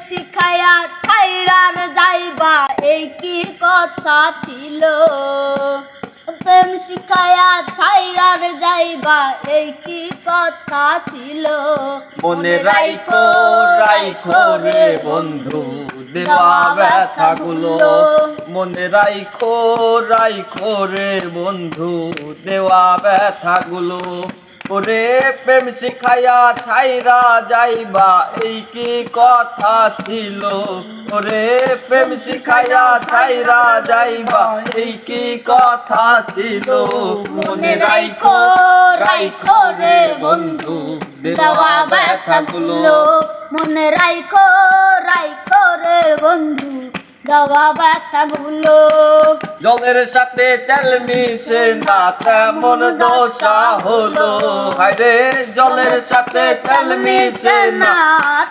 শিখাইয়া ছাইরার যাইবা এই কি কথা ছিল। প্রেম শিখাইয়া ছাইরার যাইবা এই কি কথা ছিল। মনে রাইখো রাইখো রে বন্ধু দেওয়া ব্যথাগুলো। মনে রাইখো রাইখো রে বন্ধু দেওয়া ব্যথাগুলো। ওরে প্রেম শিখাইয়া ছাইরা যাইবা এই কি কথা ছিল। ওরে প্রেম শিখাইয়া ছাইরা যাইবা এই কি কথা ছিল। মনে রাইখো রাইখো রে বন্ধু দেওয়া ব্যথাগুলো। মনে রাইখো রাইখো রে বন্ধু দেওয়া ব্যথাগুলো। জলের সাথে তেল মিশে না তেমন দশা হলো। হায়রে জলের সাথে তেল মিশে না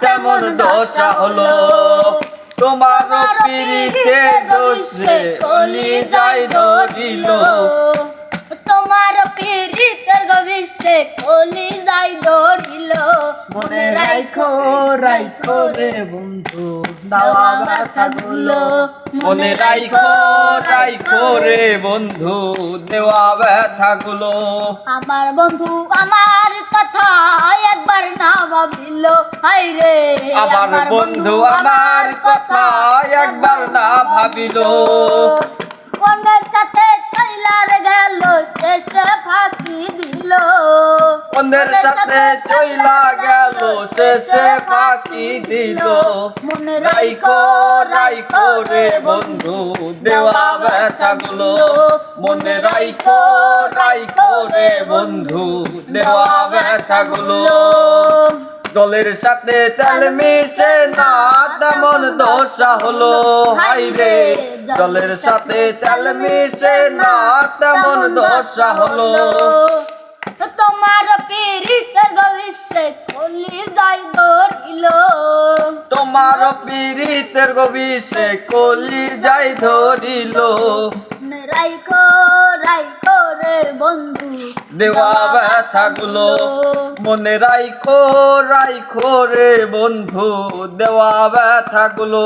তেমন দশা হলো। তোমার পিরিতে দোষে কলিজায় ধরিল। তোমার পিরিতের গবিষে কলিজায় ধরিল। মনে রাইখো রাইখো রে বন্ধু দেওয়া ব্যথাগুলো। মনে রাইখো রাইখো রে বন্ধু দেওয়া ব্যথাগুলো। আমার বন্ধু আমার কথা একবার না ভাবিল। হায়রে আমার বন্ধু আমার কথা একবার না ভাবিল। অন্যের সাথে চইলার গেল শেষে ফাঁকি দিল। অন্যের সাথে চইলা গেল শেষে ফাঁকি দিল। মনে রাইখো রাইখো রে বন্ধু দেওয়া ব্যথাগুলো। মনে রাইখো রাইখো রে বন্ধু দেওয়া ব্যথাগুলো। জলের সাথে তেল মিশে না তেমন দশা হলো। হায়রে জলের সাথে তেল মিশে না তেমন দশা হলো। তোমার পিরিতের গবিষে কলিজায় ধরিল। তোমার পিরিতের গবিষে কলিজায় ধরিল। মনে রাইখো রাইখো রে বন্ধু দেওয়া ব্যথাগুলো। মনে রাইখো রাইখো রে বন্ধু দেওয়া ব্যথাগুলো।